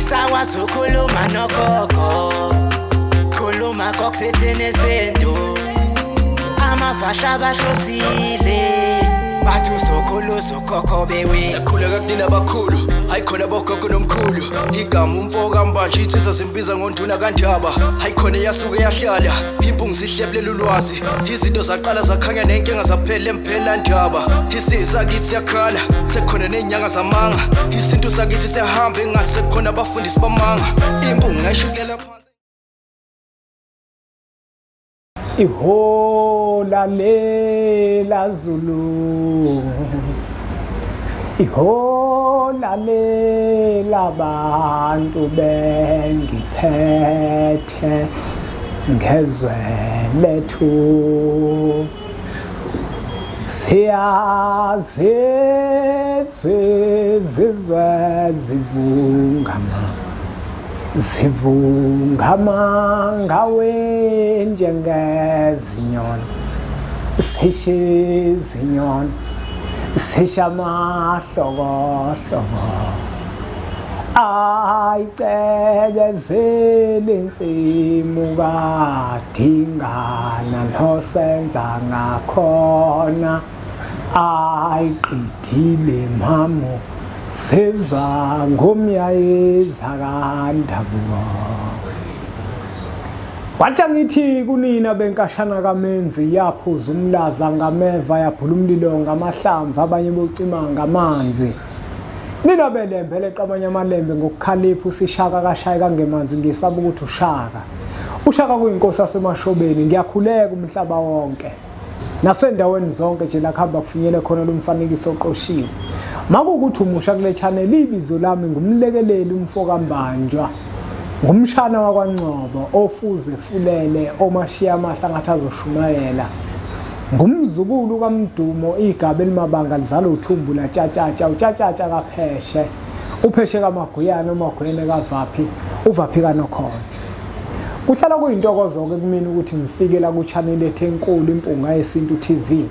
Sawazi ukhuluma nogogo, khuluma kokusethene sento. Amafasha bashlosile, bathi usokhuluza ukhokho bewe. Sakhuleka kunina abakhulu, hayi khona bogogo nomkhulu. Igama umfoka mbanje ithi sasimbiza ngonduna kanjaba. Hayi khona yasuke yahlala, impungu sihlebulela ulwazi. Izinto zaqala zakhanya nenkinga zaphela emphela njaba. Isizwe kithi siyakhala, sekhona nenyanga zamanga. Izinto sakithi siyahamba engathi sekhona abafundisi bamanga. Impungu ngayishukela phansi. Ihola lela Zulu, ihola lela abantu bengiphethe ngezwe lethu. Siyazi zizwe zivungama ngawe njengezinyoni, sishe zinyoni, sisha mahlokohloko. Ayicekezele insimu kadingana nosenza ngakhona. Ayiqedile mamo sizwa ngomyayeza kandabuko. Kwathi ngithi kunina benkashana kamenzi yaphuza umlaza ngameva yaphula umlilo ngamahlamvu abanye bocima ngamanzi. Nina belembele qamanya amalembe ngokukhalipha usishaka kashayeka ngemanzi ngisaba ukuthi ushaka. Ushaka kuyinkosi yasemashobeni ngiyakhuleka umhlaba wonke. Nasendaweni zonke nje la khamba kufinyele khona lo mfanekiso oqoshiwe. Makukuthi umusha kule channel ibizo lami ngumlekeleli umfoka mbanjwa. Ngumshana wakwaNcobo ofuze fulele omashiya amahla ngathi azoshumayela. Ngumzukulu kaMdumo igaba elimabanga lizalo uthumbu la tshatatsha utshatatsha kapheshe. Upheshe kaMaguyane uMagwene kaVaphi uVaphi kaNokhona. Kuhlala kuyintokozo ke kumina ukuthi ngifike la ku channel ethe enkulu impunga yesintu TV.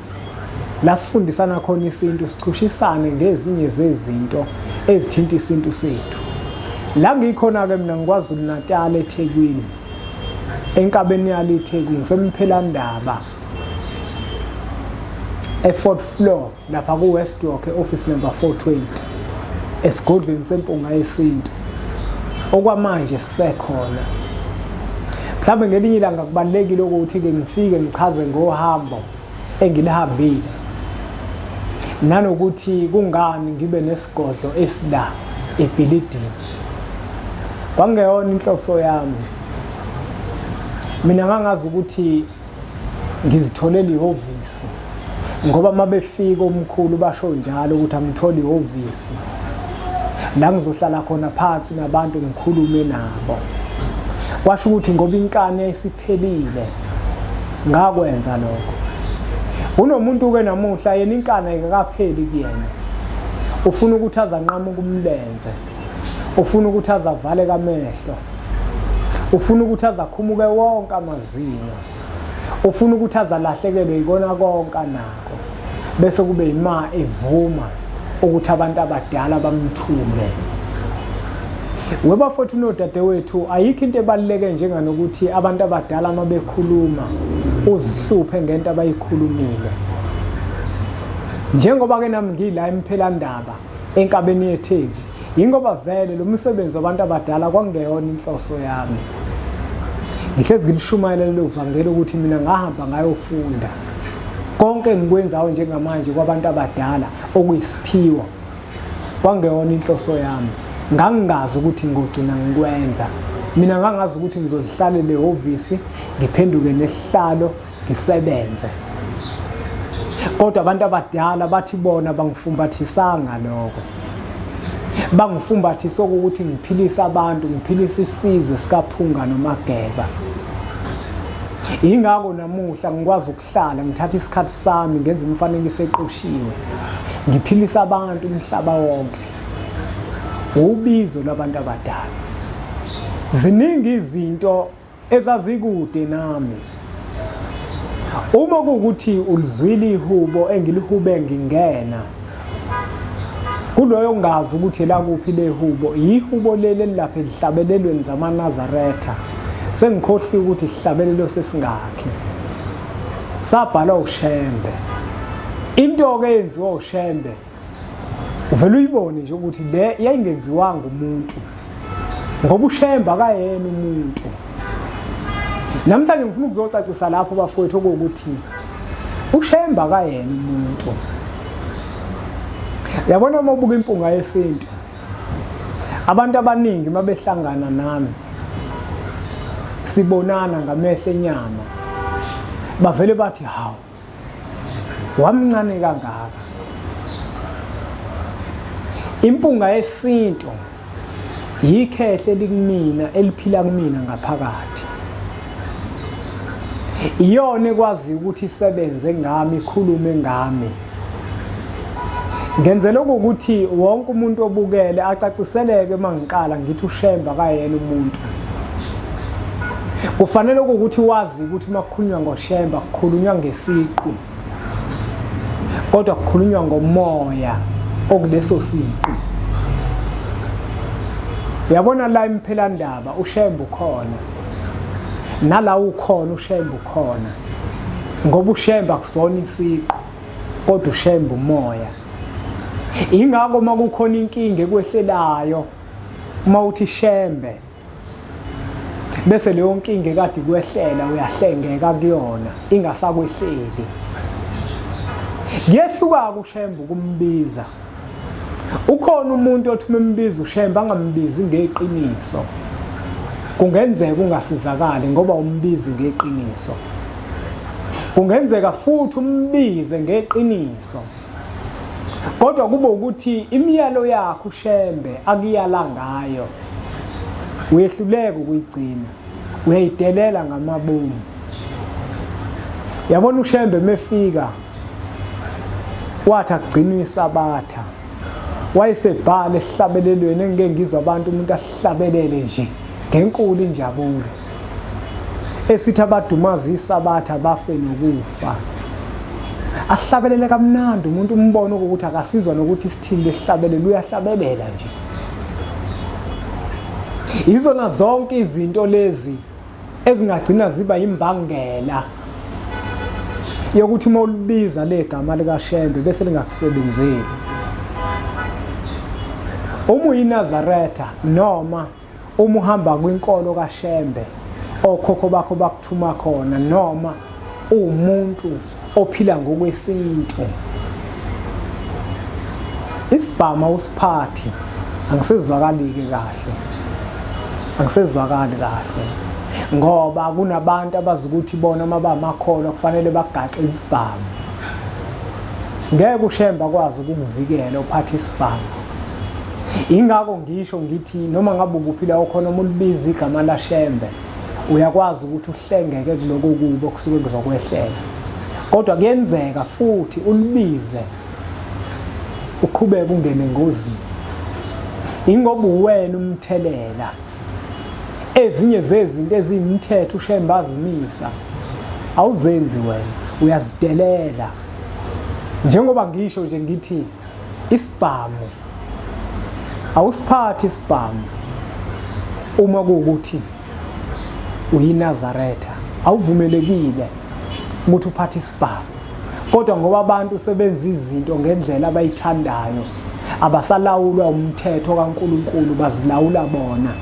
La sifundisana khona isintu sichushisane ngezinye zezinto ezithinta isintu sethu. La ngikhona ke mina ngikwaZulu Natal eThekwini. Enkabeni yali eThekwini ngisemPhelandaba. E4th floor lapha ku West Walk office number 420. Esigodlweni sempunga yesintu. Okwamanje sisekhona. Mhlawumbe ngelinye ilanga kubalekile ukuthi ke ngifike ngichaze ngohambo engilihambile. Nanokuthi kungani ngibe nesigodlo esila eBhilidini. Kwangeyona inhloso yami. Mina ngangazi ukuthi ngizitholela ihhovisi. Ngoba mabefika omkhulu basho njalo ukuthi angitholi ihhovisi. La ngizohlala khona phansi nabantu ngikhulume nabo. Washo ukuthi ngoba inkani ayisiphelile ngakwenza lokho. Unomuntu ke namuhla yena inkani ayikapheli kuyena. Ufuna ukuthi azanqamuka umlenze. Ufuna ukuthi azavale kamehlo. Ufuna ukuthi azakhumuke wonke amazinyo. Ufuna ukuthi azalahlekelwe ikona konke nako. Bese kube ima evuma ukuthi abantu abadala bamthume. Weba futhi nodadewethu ayikho into ebaluleke njenganokuthi abantu abadala uma bekhuluma uzihluphe ngento abayikhulumile. Njengoba ke nami ngila eMphelandaba enkabeni yeTheku, ingoba vele lo msebenzi wabantu abadala kwangeyona inhloso yami. Ngihlezi ngilishumayela lelo vangeli ukuthi mina ngahamba ngayofunda. Konke ngikwenzayo njengamanje kwabantu abadala okuyisiphiwo. Kwangeyona inhloso yami. Ngangingazi ukuthi ngogcina ngikwenza. Mina ngangazi ukuthi ngizodlalela ehhovisi ngiphenduke nesihlalo ngisebenze. Kodwa abantu abadala bathi bona bangifumbathisanga lokho. Bangifumbathisa ukuthi ngiphilise abantu, ngiphilise isizwe sikaphunga noMageba. Ingakho namuhla ngikwazi ukuhlala ngithatha isikhathi sami ngenza umfanekiso eqoshiwe. Ngiphilisa abantu umhlaba wonke. Ubizo labantu abadala. Ziningi izinto ezazikude nami. Uma kuukuthi ulizwile ihubo engilihube ngingena. kuloyo ongazi ukuthi la kuphi le hubo, yihubo leli lapha elihlabelelweni zamaNazaretha. Sengikhohli ukuthi ihlabelelo sesingakhi. Sabhala uShembe. Into ke yenziwa uShembe uvela uyibone nje ukuthi le yayingenziwanga umuntu, ngoba uShembe akayena umuntu. Namhlanje ngifuna ukuzocacisa lapho bafowethu ukuthi uShembe akayena umuntu. Yabona uma ubuka impunga yesintu, abantu abaningi mabehlangana nami sibonana ngamehlo enyama, bavele bathi hawu wamncane kangaka. Impunga yesintu yikhehle likumina eliphila kumina ngaphakathi. Iyona ekwazi ukuthi isebenze ngami, ikhulume ngami. Ngenzela ukuthi wonke umuntu obukele acaciseleke mangiqala ngithi uShembe akayena umuntu. Kufanele ukuthi wazi ukuthi makukhulunywa ngoShembe akukhulunywa ngesiqu, kodwa kukhulunywa ngomoya okuleso siqu. Uyabona la imphelandaba uShembe ukhona, nala ukhona uShembe ukhona, ngoba uShembe akusona isiqu kodwa uShembe umoya. Ingakho makukhona inkinga ekwehlelayo uma uthi Shembe, bese leyo nkinga ekade kwehlela uyahlengeka kuyona ingasakwehleli. Kuyehluka uShembe ukumbiza. Ukhona umuntu othi umembiza uShembe angambizi ngeqiniso, kungenzeka ungasizakali ngoba umbizi ngeqiniso. Kungenzeka futhi umbize ngeqiniso, kodwa kube ukuthi imiyalo yakho uShembe akuyala ngayo, uyehluleka ukuyigcina, uyayidelela ngamabomu. Yabona uShembe mefika wathi akugcinwa isabatha, wayesebhala esihlabelelweni engeke ngizwe abantu umuntu ahlabelele nje ngenkulu injabulo, esithi abadumazi isabatha bafe nokufa. Ahlabelele kamnandi umuntu umbone ukuthi akasizwa nokuthi isithini lehlabelele, uyahlabelela nje. Izona zonke izinto lezi ezingagcina ziba imbangela yokuthi uma ulibiza legama likaShembe bese lingakusebenzeli. Uma uyiNazaretha noma uma uhamba kwinkolo kaShembe okhokho bakho bakuthuma khona, noma umuntu ophila ngokwesintu, isibhama usiphathi angisezwakali kahle, angisezwakali kahle, ngoba kunabantu abazi ukuthi bona mabamakholwa kufanele bagaxe isibhama. Ngeke uShembe akwazi ukukuvikela uphathe isibhama. Ingakho ngisho ngithi noma ngabe ukuphila okhona uma ulibiza igama laShembe uyakwazi ukuthi uhlengeke kuloko kubo kusuke kuzokwehlela, kodwa kuyenzeka futhi ulibize uqhubeke ungene engozini. Ingoba uwena umthelela. Ezinye zezinto eziyimthetho uShembe azimisa awuzenzi wena, uyazidelela. Njengoba ngisho nje ngithi isibhamu awusiphathi isibhamu uma kuwukuthi uyiNazaretha, awuvumelekile ukuthi uphathe isibhamu. Kodwa ngoba abantu sebenza izinto ngendlela abayithandayo, abasalawulwa umthetho kaNkulunkulu, bazilawula bona.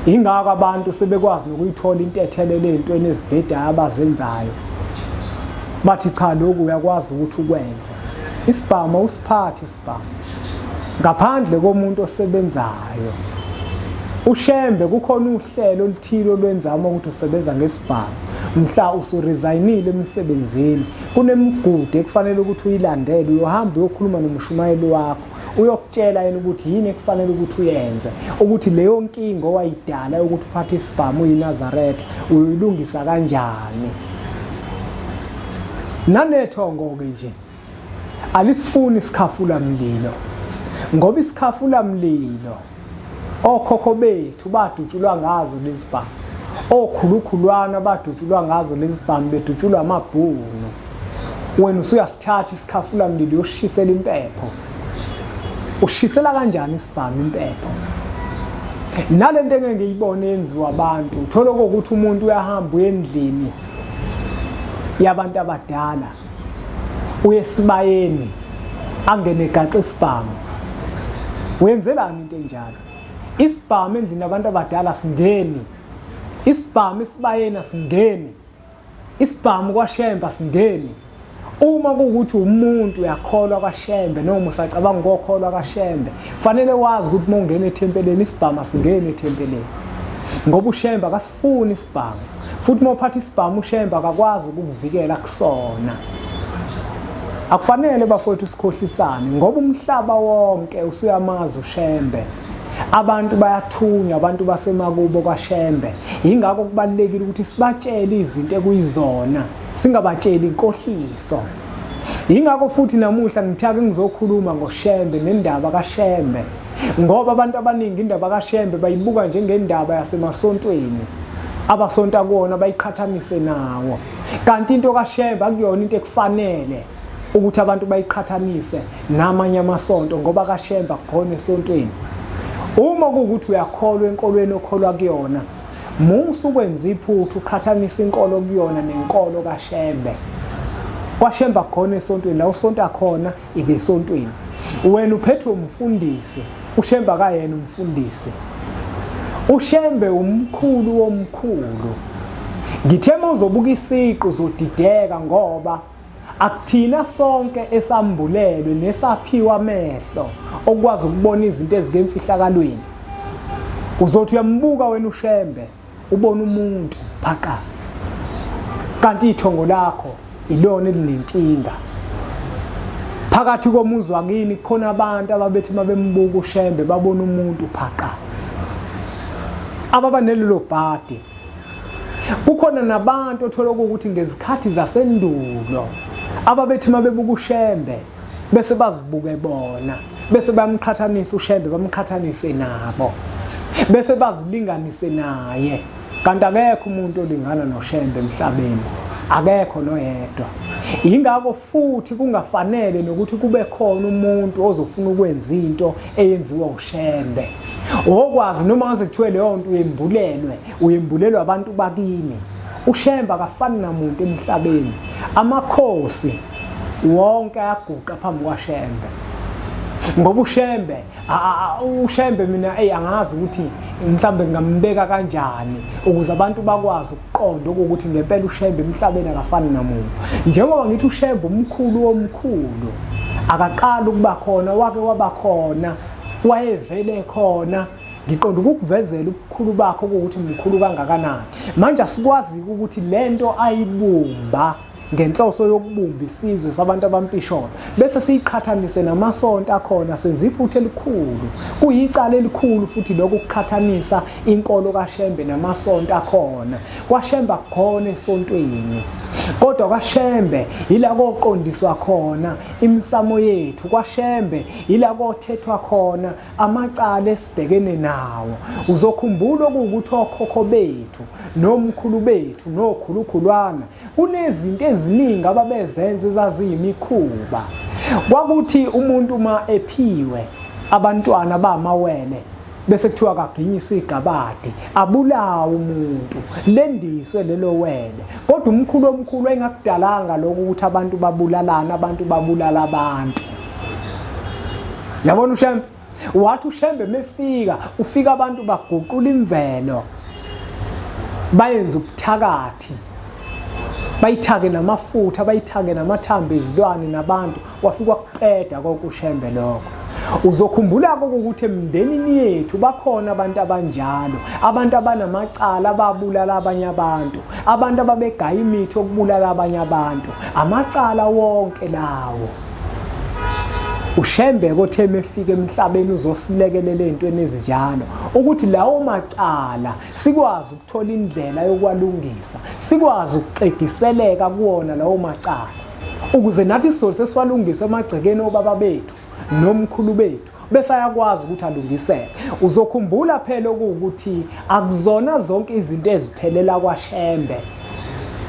Ingakho abantu sebekwazi nokuyithola intethelelo ezintweni ezibhedayo abazenzayo, bathi cha lokhu uyakwazi ukuthi ukwenze. Isibhamu usiphathe isibhamu ngaphandle komuntu osebenzayo. uShembe kukhona uhlelo oluthile olwenzama ukuthi usebenza ngesibhamu. Mhla usuresignile emsebenzini kunemigudu ekufanele ukuthi uyilandele, uyohamba uyokhuluma nomshumayeli wakho, uyokutshela yena ukuthi yini ekufanele ukuthi uyenze, ukuthi leyo nkinga owayidala ukuthi uphathe isibhamu uyiNazaretha uyilungisa kanjani. Nanethongo ke nje alisifuni isikhafula mlilo, ngoba isikhafula mlilo okhokho bethu badutshulwa ngazo lezibhamu, okhulukhulwana badutshulwa ngazo lezibhamu, bedutshulwa amabhunu. Wena usuyasithatha isikhafula mlilo uyoshisela impepho. ushisela kanjani isibhamu impepho. Nalento engeke ngiyibone yenziwa abantu, uthola ukuthi umuntu uyahamba uyendlini yabantu abadala, uye esibayeni angene egaxa isibhamu. Wenzelani into enjalo? Isibhamu endlini yabantu abadala singeni, isibhamu esibayeni asingeni, isibhamu kwaShembe asingeni. Uma kuwukuthi umuntu uyakholwa kwaShembe noma usacabanga ukukholwa kwaShembe, kufanele wazi ukuthi uma ungena ethempeleni isibhamu asingeni ethempeleni, ngoba uShembe akasifuni isibhamu, futhi uma uphatha isibhamu uShembe akakwazi ukukuvikela kusona. Akufanele bafowethu sikhohlisane, ngoba umhlaba wonke usuyamazi uShembe. Abantu bayathunywa, abantu basemakubo kwaShembe. Yingakho kubalulekile ukuthi sibatshele izinto ekuyizona, singabatsheli inkohliso. Yingakho futhi namuhla ngithaka ngizokhuluma ngoShembe nendaba kaShembe, ngoba abantu abaningi indaba kaShembe bayibuka njengendaba yasemasontweni, abasonta kuona bayiqhathanise nawo. Kanti into kaShembe akuyona into ekufanele ukuthi abantu bayiqhathanise namanye amasonto, ngoba kaShembe akukhona esontweni. Uma kuwukuthi uyakholwa enkolweni okholwa kuyona, musu ukwenza iphutha uqhathanisa inkolo kuyona nenkolo kaShembe. KwaShembe akukhona esontweni, la usonta khona ikesontweni. Wena uphethwe umfundisi, uShembe akayena umfundisi. uShembe umkhulu womkhulu. Ngithe uzobuka isiqu uzodideka, ngoba akuthina sonke esambulelwe nesaphiwa amehlo okwazi ukubona izinto ezikemfihlakalweni. Uzothi uyambuka wena uShembe ubona umuntu phaqa, kanti ithongo lakho ilona elinenkinga. Phakathi komuzi wakini kukhona abantu ababethi mabembuka uShembe babona umuntu phaqa, ababa nelelo bhadi. Kukhona nabantu othola ukuthi ngezikhathi zasendulo ababethi mabebuka uShembe bese bazibuke bona, bese bayamqhathanisa uShembe, bamqhathanise nabo, bese bazilinganise naye. Kanti akekho umuntu olingana noShembe emhlabeni, akekho noyedwa. Yingakho futhi kungafanele nokuthi kube khona umuntu ozofuna ukwenza into eyenziwa uShembe. Okwazi noma ngaze kuthiwe leyo nto uyembulelwe abantu bakini. uShembe akafani namuntu emhlabeni. Amakhosi wonke ayaguqa phambi kwaShembe, ngoba uShembe mina angazi ukuthi mhlambe ngambeka kanjani ukuze abantu bakwazi ukuqonda ukuthi ngempela uShembe emhlabeni akafani namuntu. Njengoba ngithi uShembe umkhulu womkhulu, akaqala ukuba khona, wake waba khona, wayevele khona. Ngiqonda ukukuvezela ubukhulu bakho ukuthi mkhulu kangakanani. Manje asikwazi ukuthi lento ayibumba ngenhloso yokubumba isizwe sabantu abampisholo bese siyiqhathanise namasonto akhona, senza iphutha elikhulu. Kuyicala elikhulu futhi lokho ukuqhathanisa inkolo kaShembe namasonto akhona. KwaShembe akukhona esontweni, kodwa kwaShembe yila koqondiswa khona imisamo yethu. KwaShembe yila kothethwa khona amacala esibhekene nawo. Uzokhumbula ukuthi okhokho bethu nomkhulu bethu nokhulukhulwana kunezinto eziningi ababezenza ezaziyimikhuba. Kwakuthi umuntu ma ephiwe abantwana bamawele bese kuthiwa akaginyisa igabade, abulawa umuntu, lendiswe lelo wele. Kodwa umkhulu omkhulu engakudalanga lokho ukuthi abantu babulalana, abantu babulala abantu. Yabona uShembe, wathi uShembe mefika, ufika abantu baguqula imvelo, bayenza ubuthakathi, bayithake namafutha, bayithake namathambo ezilwane nabantu. Wafika ukuqeda konke uShembe lokho. Uzokhumbula ukuthi emndenini yethu bakhona abantu abanjalo, abantu abanamacala ababulala abanye abantu, abantu ababegaya imithi okubulala abanye abantu, amacala wonke lawo. uShembe kothe mefika emhlabeni uzosilekelela ezintweni ezinjalo ukuthi lawo macala sikwazi ukuthola indlela yokwalungisa, sikwazi ukuxegiseleka kuwona lawo macala, ukuze nathi sesiwalungise emagcekeni obaba bethu nomkhulu bethu bese ayakwazi ukuthi alungiseke. Uzokhumbula phela ukuthi akuzona zonke izinto eziphelela kwaShembe,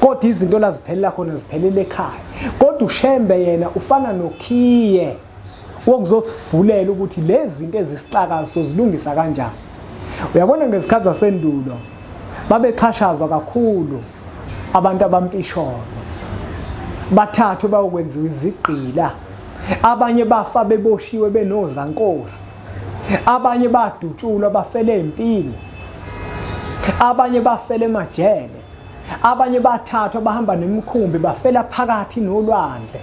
kodwa izinto laziphelela khona ziphelela ekhaya. Kodwa uShembe yena ufana nokhiye, wokuzosivulela ukuthi lezi zinto ezisixakayo sozilungisa kanjani. Uyabona ngezikhathi zasendulo babexhashazwa kakhulu abantu abampisholo, bathathwe bayokwenziwa izigqila, abanye bafa beboshiwe benozankosi, abanye badutshulwa bafele empini, abanye bafele emajele, abanye bathathwa bahamba nemikhumbi bafela phakathi nolwandle,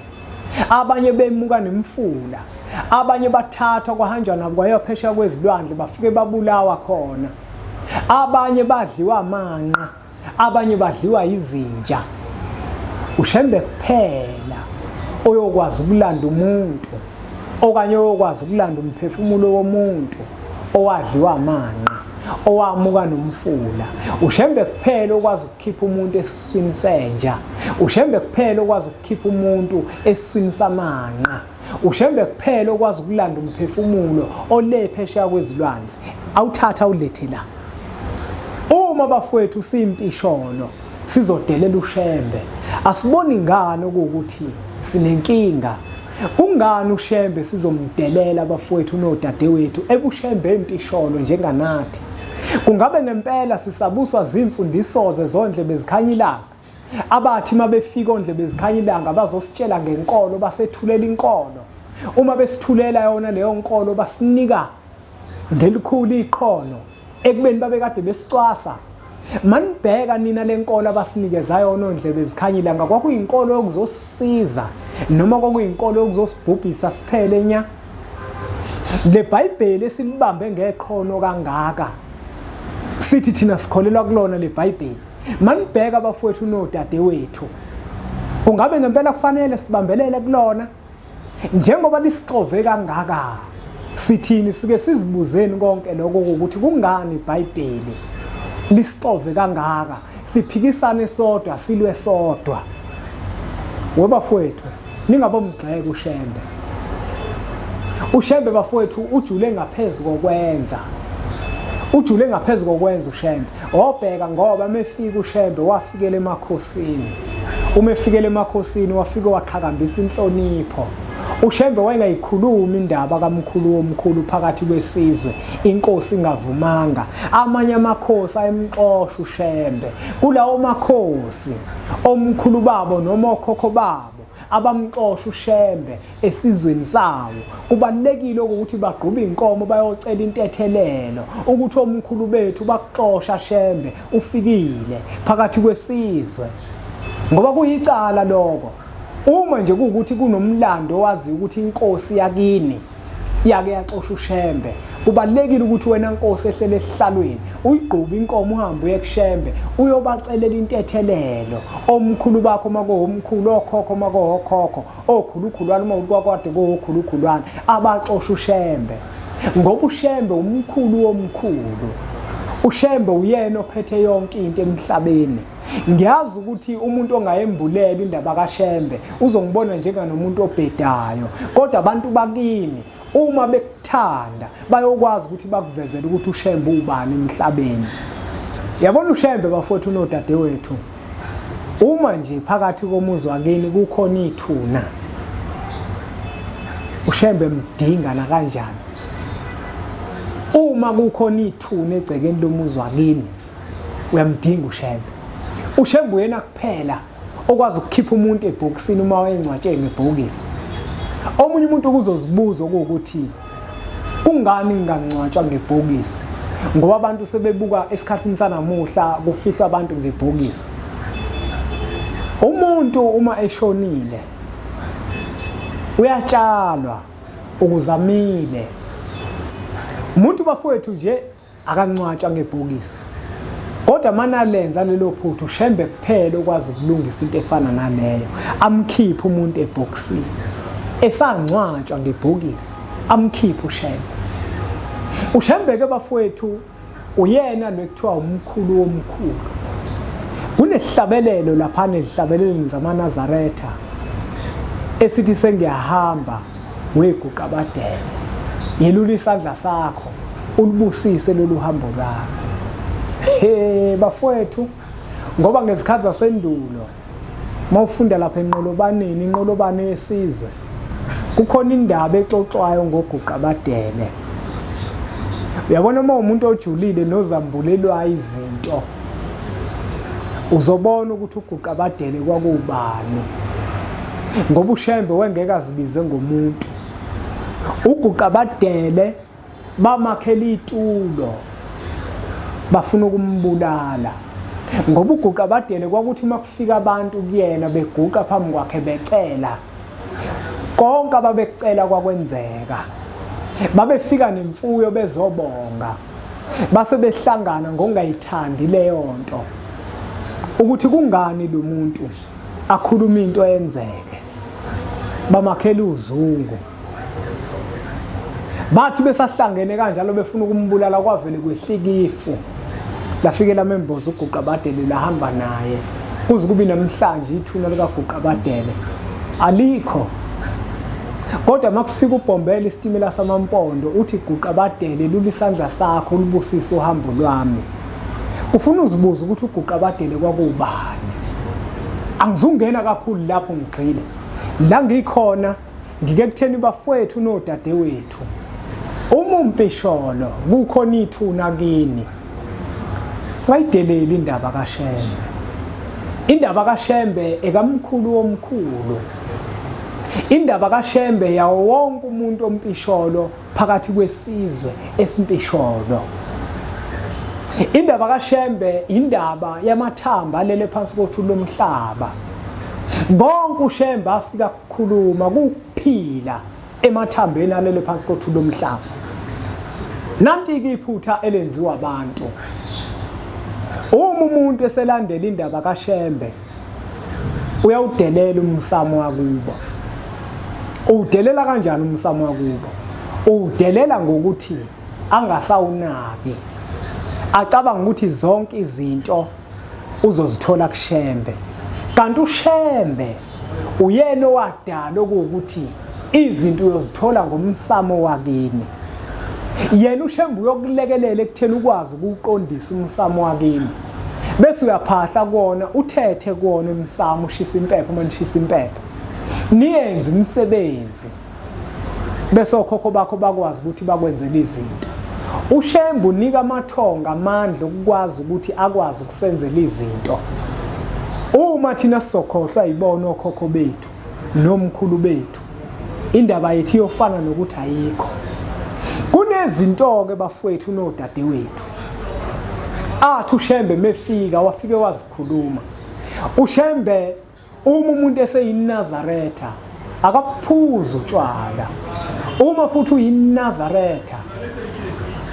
abanye bemuka nemfula, abanye bathathwa kwahanjwa nabo kwayophesha kwezilwandle bafike babulawa khona, abanye badliwa amanqa, abanye badliwa izinja. uShembe kuphela oyokwazi ukulanda umuntu okanye oyokwazi ukulanda umphefumulo womuntu owadliwa amanqa, owamuka nomfula. uShembe kuphela okwazi ukukhipha umuntu esiswini senja. uShembe kuphela okwazi ukukhipha umuntu esiswini samanqa. uShembe kuphela okwazi ukulanda umphefumulo olephesheya kwezilwandle. Awuthatha ulethe la. Uma bafowethu simpisholo sizodelela uShembe, asiboni ngani ukuthi sinenkinga. Kungani uShembe sizomdelela bafowethu nodadewethu ebuShembe empisholo njenganathi? Kungabe ngempela sisabuswa zimfundiso zezondlebe ezikhanya ilanga? Abathi mabefika ondlebe ezikhanya ilanga bazositshela ngenkolo basethulela inkolo. Uma besithulela yona leyo nkolo basinika ngelikhulu iqhono ekubeni babekade besicwasa. Manibheka nina lenkolo abasinikeza yona ondlebe ezikhanya ilanga kwakuyinkolo yokuzosisiza noma kwakuyinkolo yokuzosibhubhisa siphele nya? Le Bhayibheli esilibambe ngeqhono kangaka sithi thina sikholelwa kulona le Bhayibheli. Manibheka bafowethu nodadewethu, kungabe ngempela kufanele sibambelele kulona? Njengoba lisixove kangaka, sithini sike sizibuzeni konke lokho ukuthi kungani iBhayibheli lisixove kangaka, siphikisane sodwa silwe sodwa. Webafowethu ningabomgxeka uShembe. uShembe bafowethu ujule ngaphezulu kokwenza. Ujule ngaphezulu kokwenza uShembe. Obheka ngoba mefika uShembe wafikele emakhosini. Uma efikele emakhosini wafika waqhakambisa inhlonipho. uShembe wayengayikhuluma indaba kaMkhulu womkhulu phakathi kwesizwe, inkosi ingavumanga. Amanye amakhosi ayemxosha uShembe. Kulawo makhosi omkhulu babo noma okhokho babo abamxosha uShembe esizweni sawo, kubalekile ukuthi bagqube inkomo bayocela intethelelo ukuthi omkhulu bethu bakuxosha Shembe ufikile phakathi kwesizwe, ngoba kuyicala lokho. Uma nje kuukuthi kunomlando wazi ukuthi inkosi yakini yake yaxosha uShembe, kubalekile ukuthi wena nkosi ehlele esihlalweni uyigqube inkomo uhambe uye kuShembe uyobacelela intethelelo. Omkhulu bakho makuhomkhulu, okhokho makuhokhokho, okhulukhulwana uma ukwakwade kokhulukhulwana abaxosha uShembe, ngoba uShembe umkhulu womkhulu. uShembe uyena ophethe yonke into emhlabeni. Ngiyazi ukuthi umuntu ongayembulela indaba kaShembe uzongibona njenganomuntu obhedayo, kodwa abantu bakini uma bekuthanda bayokwazi ukuthi bakuvezele ukuthi uShembe ubani emhlabeni. Yabona uShembe bafowethu nodadewethu, uma nje phakathi komuzi wakini kukhona ithuna, uShembe mdinga na kanjani? Uma kukhona ithuna egcekeni lomuzi wakini uyamdinga uShembe. uShembe uyena kuphela okwazi ukukhipha umuntu ebhokisini uma wayengcwatshwe ngebhokisi. Omunye umuntu kuzozibuza ukuthi kungani ngingangcwatshwa ngebhokisi, ngoba abantu sebebuka esikhathini sanamuhla kufihlwa abantu ngebhokisi. Umuntu uma eshonile uyatshalwa ukuzamile. Umuntu bafowethu nje akangcwatshwa ngebhokisi, kodwa manalenza lelo phuthu uShembe kuphela okwazi ukulungisa into efana naleyo, amkhiphe umuntu ebhokisini esangcwatshwa ngebhokisi, amkhiphe uShembe. uShembe ke bafowethu uyena lekuthiwa umkhulu womkhulu. Kunesihlabelelo lapha nezihlabelelweni zamaNazaretha esithi sengiyahamba weguqabadele, yelula isandla sakho ulibusise lolu hambo lwakho. Bafowethu, ngoba ngezikhathi zasendulo mawufunda lapha enqolobaneni, inqolobane yesizwe, kukhona indaba exoxwayo ngoguqabadele. Uyabona uma umuntu ojulile nozambulelwa izinto uzobona ukuthi uguqabadele kwakubani, ngoba uShembe wengeke azibize ngomuntu. Uguqabadele bamakhela itulo bafuna ukumbulala, ngoba uguqabadele kwakuthi makufika abantu kuyena beguqa phambi kwakhe becela, konke ababekucela kwakwenzeka. Babefika nemfuyo bezobonga, base behlangana ngokungayithandi leyo nto, ukuthi kungani lo muntu akhuluma into yenzeke. Bamakhela uzungu, bathi besahlangene kanjalo befuna ukumbulala kwavele kwehlika ifu, lafikela membozi uguqabadele lahamba naye kuze kube namhlanje ithuna likaguqabadele alikho. Kodwa makufika ubhombela isitimela samampondo uthi guqabadele lulisandla sakho ulubusise uhambo lwami. Ufuna uzibuza ukuthi uguqabadele kwakubani. Angizungena kakhulu lapho ngigxile. La ngikhona ngike kutheni bafowethu nodadewethu. Uma umpisholo kukhona ithuna kini. Ngayidelela indaba kaShembe. Indaba kaShembe ekamkhulu womkhulu. Indaba kaShembe yawo wonke umuntu ompisholo phakathi kwesizwe esimpisholo. Indaba kaShembe indaba yamathamba alele phansi kothuli lomhlaba. Bonke uShembe afika ukukhuluma kuphila emathambeni alele phansi kothuli lomhlaba. Nanti-ke iphutha elenziwa abantu. Uma umuntu eselandela indaba kaShembe uyawudelela umsamo wakubo. Udelela kanjani umsamo wakubo? Udelela ngokuthi angasawunaki, acabanga ukuthi zonke izinto uzozithola kuShembe. Kanti uShembe uyena owadala ukuthi izinto uyozithola ngomsamo wakini. Yena uShembe uyokulekelela ekutheni ukwazi ukuqondisa umsamo wakini. Bese uyaphahla kuona, uthethe kuona umsamo, ushisa impepho, manishisa impepho. Niyenze imisebenzi. Bese okhokho bakho bakwazi ukuthi bakwenzele izinto. uShembe unika amathonga amandla ukwazi ukuthi akwazi ukusenzela izinto. Uma thina sizokhohlwa ibona okhokho bethu nomkhulu bethu, indaba yethu iyofana nokuthi ayikho. Kunezinto ke bafowethu nodadewethu. Athi uShembe mefika wafike wazikhuluma. uShembe uma umuntu eseyinazaretha akaphuza utshwala. Uma futhi uyinazaretha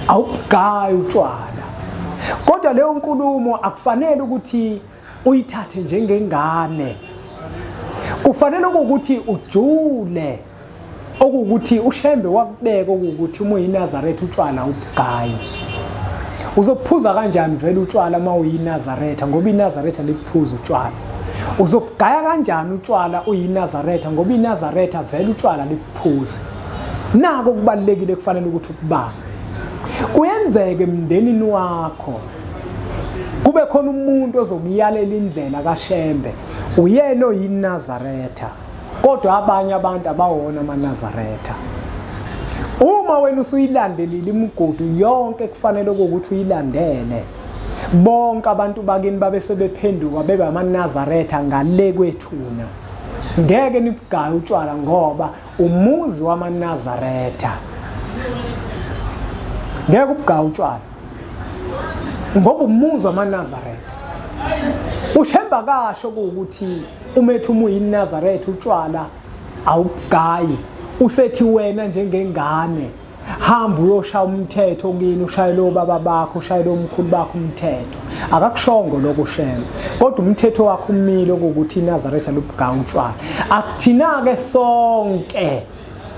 awubugayi utshwala. Kodwa leyo nkulumo akufanele ukuthi uyithathe njengengane. Kufanele ukuthi ujule okuthi uShembe wakubeka ukuthi uma uyinazaretha utshwala ubugayi. Uzophuza kanjani vele utshwala uma uyinazaretha ngoba inazaretha liphuza utshwala. Uzobugaya kanjani utshwala uyinazaretha ngoba inazaretha vele utshwala liphuza. Nako kubalekile kufanele ukuthi ukubambe. Kuyenzeke emndenini wakho kube khona umuntu ozokuyalela indlela kaShembe, uyena oyinazaretha, kodwa abanye abantu abawona amanazaretha. Uma wena usuyilandelile imigudu yonke kufanele ukuthi uyilandele, bonke abantu bakini babe sebephenduka bebe amanazaretha ngale kwethuna. Ngeke nibugaye utshwala ngoba umuzi wamanazaretha. Ngeke ubugaye utshwala ngoba umuzi wamanazaretha. uShembe akasho ukuthi umethu uma uyinazaretha utshwala awubugayi. Usethi wena njengengane hamba uyoshaya umthetho kini, ushayele obaba bakho, ushayele omkhulu bakho umthetho. Akakushongo lokho uShembe, kodwa umthetho wakho umile ukuthi inazaretha lubugayi utshwala. Akuthina-ke sonke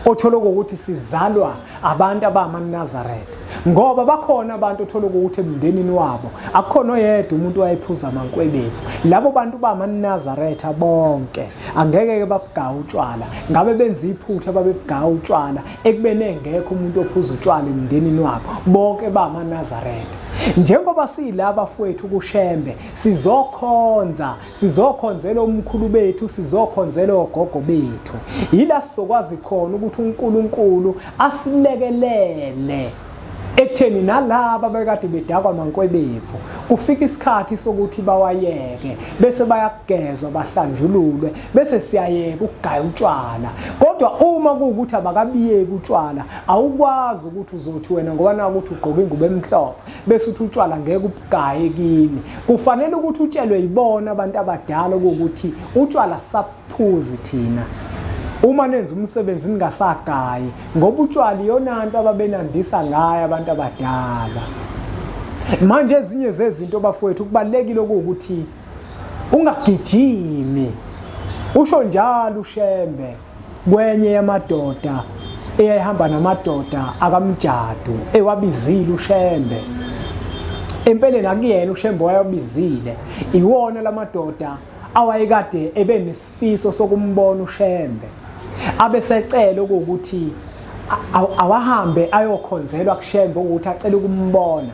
othola ukuthi sizalwa abantu abamanazaretha, ngoba bakhona abantu othola ukuthi emndenini wabo akukhona oyedwa umuntu wayephuza amankwebevu. Labo bantu bamanazaretha bonke angeke ke babugaye utshwala. Ngabe benza iphutha babebugaye utshwala ekubene engekho umuntu ophuza utshwala emndenini wabo, bonke bamanazaretha. Njengoba silaba fowethu kuShembe sizokhonzela omkhulu bethu, sizokhonzela ogogo bethu. Yila sizokwazi khona ukuthi uNkulunkulu asilekelele ekutheni nalaba bekade bedakwa mankwebevu kufika isikhathi sokuthi bawayeke bese bayagezwa bahlanjululwe bese siyayeka ukugaya utshwala. Kodwa uma kuwukuthi abakabiyeki utshwala awukwazi ukuthi uzothi wena ngoba nakuthi ugqoka ingubo emhlophe bese uthi utshwala ngeke ubugaye kini. Kufanele ukuthi utshelwe yibona abantu abadala ukuthi utshwala saphuzi thina uma nenza umsebenzi ningasagayi ngoba utshwala iyona nto ababenandisa ngayo abantu abadala. Manje ezinye zezinto bafowethu kubalekile ukuthi ungagijimi. Usho njalo uShembe kwenye yamadoda eyayihamba namadoda akamjadu ewabizile uShembe. Empeleni akuyena uShembe wayabizile, iwona lamadoda awayekade ebenesifiso sokumbona uShembe. Abesecela ukuthi awahambe ayokhonzelwa kuShembe ukuthi acela ukumbona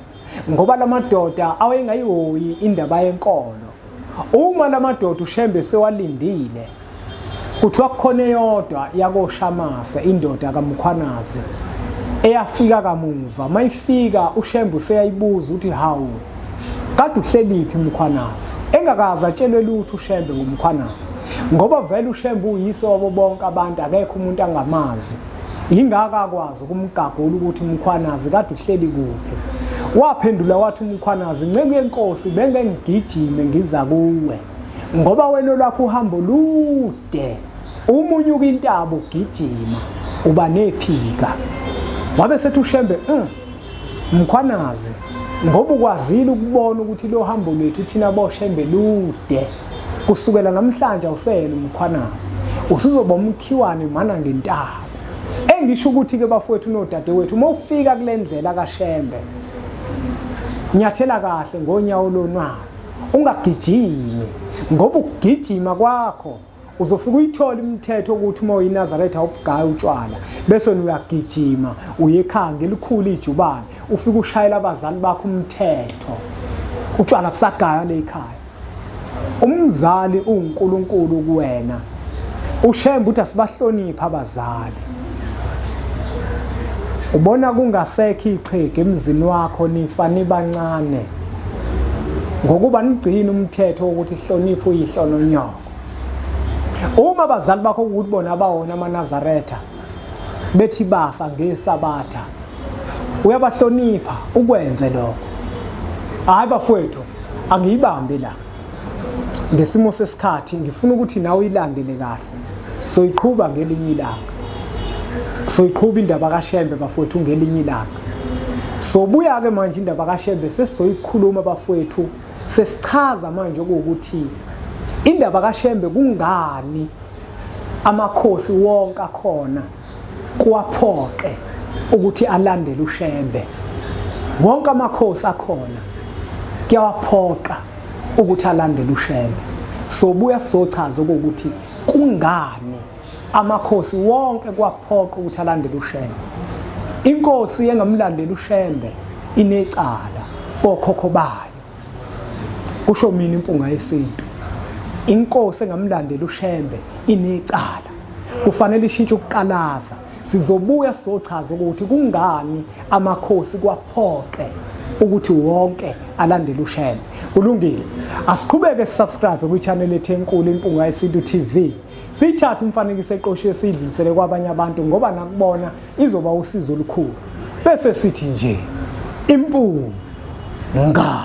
ngoba lamadoda awayengayihoyi indaba yenkolo. Uma lamadoda uShembe sewalindile kuthiwa kukhona eyodwa yakoshamase indoda kaMkhwanazi eyafika kamuva. Mayifika uShembe useyayibuza ukuthi hawu kade uhleliphi Mkhwanazi, engakazi atshelwe lutho uShembe ngomkhwanazi ngoba vele uShembe uyise wabo bonke abantu, akekho umuntu angamazi. Ingaka akwazi ukumgagula ukuthi Mkhwanazi kade uhleli kuphi. Waphendula wathi uMkhwanazi, nceke yenkosi benge ngigijime ngiza kuwe ngoba wena lakho uhambo lude, umunyuka intaba ugijima uba nephika. Wabe sethi uShembe Mkhwanazi ngoba ukwazile ukubona ukuthi lo hambo lwethu thina boShembe lude, kusukela namhlanje awusena uMkhwanazi, usuzoba umkhiwane mana ngentaba. Engisho ukuthi ke bafowethu nodadewethu uma ufika kule ndlela kaShembe nyathela kahle ngonyawo lonwayo, ungagijimi ngoba ukugijima kwakho uzofika uyithola imithetho ukuthi uma uyiNazaretha awubugaya utshwala bese uyagijima uyekhanga elikhulu ijubane ufika ushayela abazali bakho umthetho utshwala busagaya lekhaya. Umzali uNkulunkulu kuwena. uShembe uthi asibahlonipha abazali. Ubona kungasekho iqhege emzini wakho nifana bancane ngokuba nigcina umthetho ukuthi hlonipha uyihlo nonyoko. Uma abazali bakho ukuthi bona abawona amaNazaretha bethi basa ngeSabatha uyabahlonipha ukwenze lokho. Hayi bafowethu angiyibambe la ngesimo sesikhathi, ngifuna ukuthi nawe uyilandele kahle. Soyiqhubha ngelinye ilanga, soyiqhubha indaba kaShembe bafowethu ngelinye ilanga. Sobuya ke manje indaba kaShembe sesizoyikhuluma bafowethu, sesichaza manje ukuthi indaba kaShembe kungani amakhosi wonke akhona kuwaphoqe ukuthi alandele uShembe. Wonke amakhosi akhona kuyawaphoqa ukuthi alandele uShembe. Sobuya sizochaza ukuthi kungani amakhosi wonke kuwaphoqa ukuthi alandele uShembe. Inkosi engamlandeli uShembe inecala kokhokho bayo. Kusho mina impunga yesintu. Inkosi engamlandeli uShembe inecala. Kufanele ishintshe ukuqalaza. Sizobuya sizochaza ukuthi kungani amakhosi kwaphoqe ukuthi wonke alandele uShembe. Kulungile. Asiqhubeke sisubscribe kwi-channel ethu enkulu impunga yesintu TV. Sithathe imfanekiso eqoshiwe sidlulisele kwabanye abantu ngoba nakubona izoba usizo olukhulu. Bese sithi nje impunga